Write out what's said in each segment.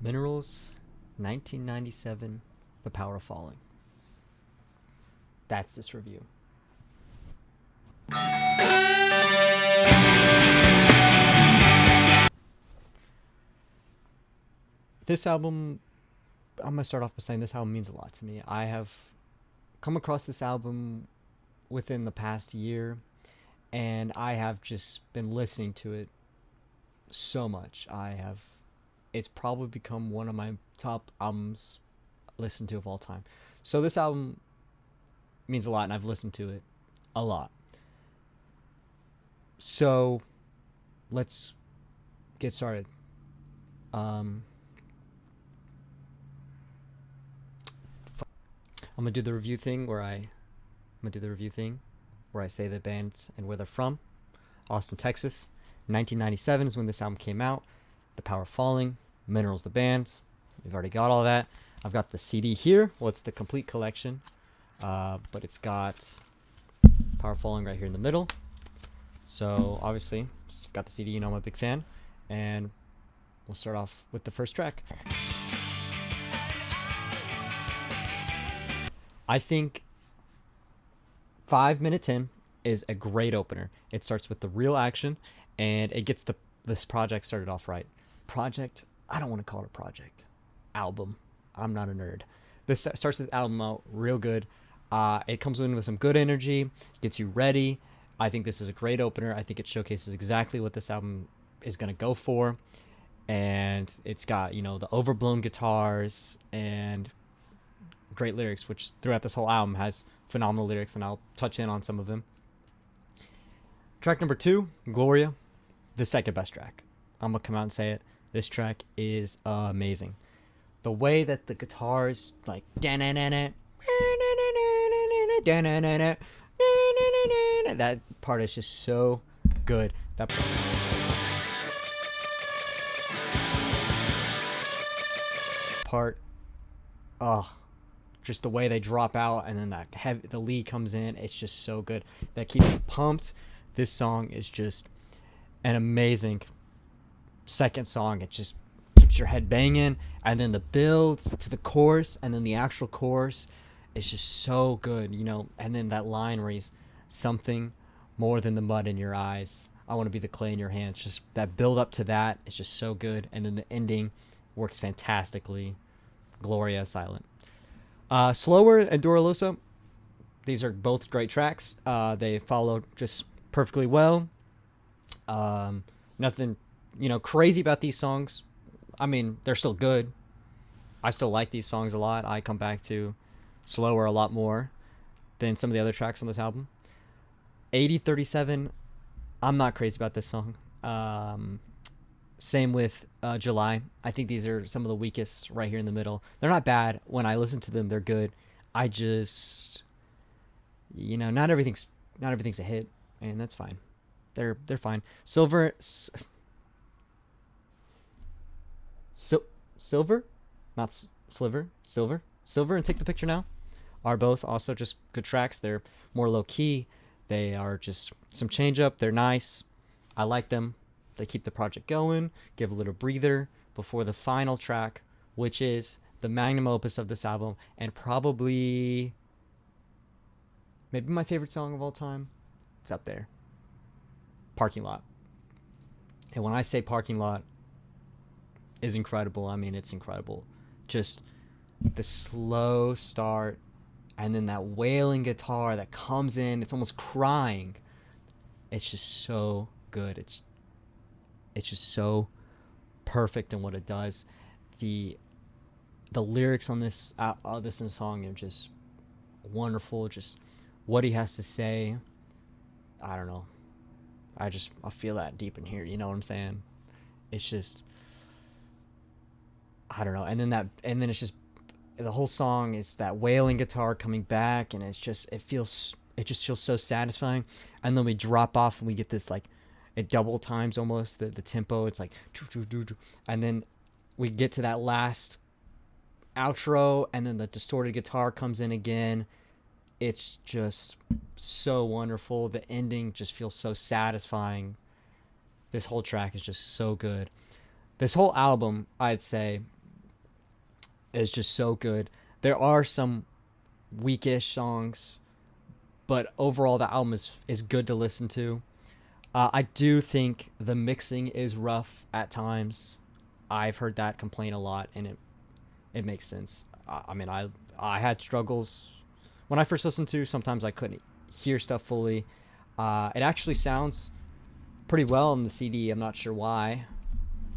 Minerals, 1997, The Power of Falling. That's this review. This album, I'm going to start off by saying this album means a lot to me. I have come across this album within the past year, and I have just been listening to it so much. It's probably become one of my top albums listened to of all time. So this album means a lot, and I've listened to it a lot. So let's get started. I'm gonna do the review thing where I say the bands and where they're from. Austin, Texas. 1997 is when this album came out. The Power of Falling. Minerals, the band. We've already got all that. I've got the CD here. Well, it's the complete collection, but it's got Power of Falling right here in the middle. So obviously, got the CD. You know I'm a big fan, and we'll start off with the first track. I think 5 minutes in is a great opener. It starts with the real action, and it gets this project started off right. Project, I don't want to call it a project. Album. I'm not a nerd. This starts this album out real good. It comes in with some good energy, gets you ready. I think this is a great opener. I think it showcases exactly what this album is going to go for. And it's got, the overblown guitars and great lyrics, which throughout this whole album has phenomenal lyrics, and I'll touch in on some of them. Track number 2, Gloria, the second best track. I'm going to come out and say it. This track is amazing. The way that the guitars, like, that part is just so good. That part, just the way they drop out, and then the lead comes in, it's just so good. That keeps you pumped. This song is just an amazing second song. It just keeps your head banging, and then the builds to the chorus, and then the actual chorus is just so good, and then that line where he's something more than the mud in your eyes, I want to be the clay in your hands. Just that build up to that is just so good, and then the ending works fantastically. Gloria, Silent. Slower and Dolorosa, these are both great tracks. They follow just perfectly well. Nothing, crazy about these songs. I mean, they're still good. I still like these songs a lot. I come back to Slower a lot more than some of the other tracks on this album. 8037, I'm not crazy about this song. Same with July. I think these are some of the weakest right here in the middle. They're not bad. When I listen to them, they're good. I just, not everything's a hit, and that's fine. They're fine. Silver, not Sliver, Silver, and Take the Picture Now are both also just good tracks. They're more low key. They are just some change up. They're nice. I like them. They keep the project going, give a little breather before the final track, which is the magnum opus of this album, and probably maybe my favorite song of all time. It's up there. Parking Lot. And when I say Parking Lot is incredible, I mean it's incredible. Just the slow start, and then that wailing guitar that comes in, it's almost crying. It's just so good. It's just so perfect in what it does. The lyrics on this song are just wonderful. Just what he has to say, I don't know. I feel that deep in here. You know what I'm saying? It's just, I don't know. And then it's just the whole song is that wailing guitar coming back, and it just feels so satisfying. And then we drop off and we get this, like, it double times almost the tempo. It's like, and then we get to that last outro, and then the distorted guitar comes in again. It's just so wonderful. The ending just feels so satisfying. This whole track is just so good. This whole album, I'd say, is just so good. There are some weakish songs, but overall the album is good to listen to. I do think the mixing is rough at times. I've heard that complaint a lot, and it makes sense. I mean, I had struggles when I first listened to. Sometimes I couldn't hear stuff fully. It actually sounds pretty well on the CD. I'm not sure why.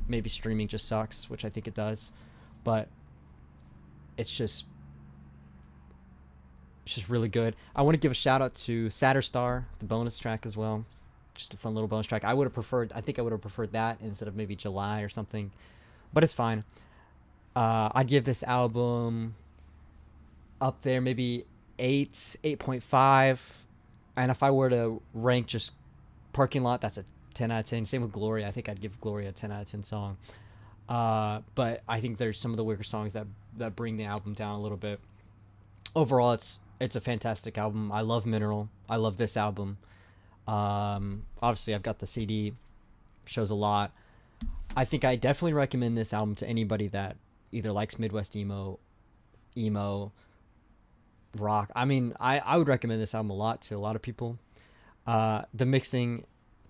Maybe streaming just sucks, which I think it does, but it's just really good. I want to give a shout out to Shatterstar, the bonus track as well. Just a fun little bonus track. I think I would have preferred that instead of maybe July or something, but it's fine. I'd give this album up there, maybe 8.5. And if I were to rank just Parking Lot, that's a 10 out of 10. Same with Gloria. I think I'd give Gloria a 10 out of 10 song. But I think there's some of the weaker songs that bring the album down a little bit. Overall, it's a fantastic album. I love Mineral. I love this album. Obviously, I've got the CD. Shows a lot. I think I definitely recommend this album to anybody that either likes Midwest emo, rock. I mean, I would recommend this album a lot to a lot of people. The mixing,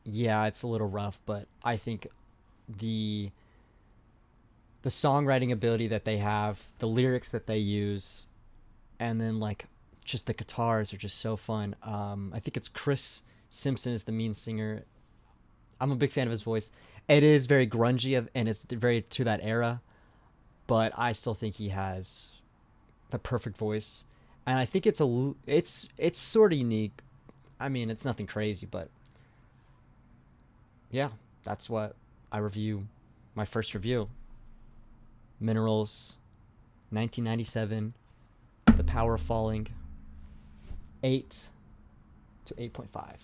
yeah, it's a little rough, but I think the songwriting ability that they have, the lyrics that they use, and then like just the guitars are just so fun. I think it's Chris Simpson is the main singer. I'm a big fan of his voice. It is very grungy and it's very to that era, but I still think he has the perfect voice. And I think it's sort of unique. I mean, it's nothing crazy, but yeah, that's what I review. My first review. Minerals, 1997, The Power of Falling, 8 to 8.5.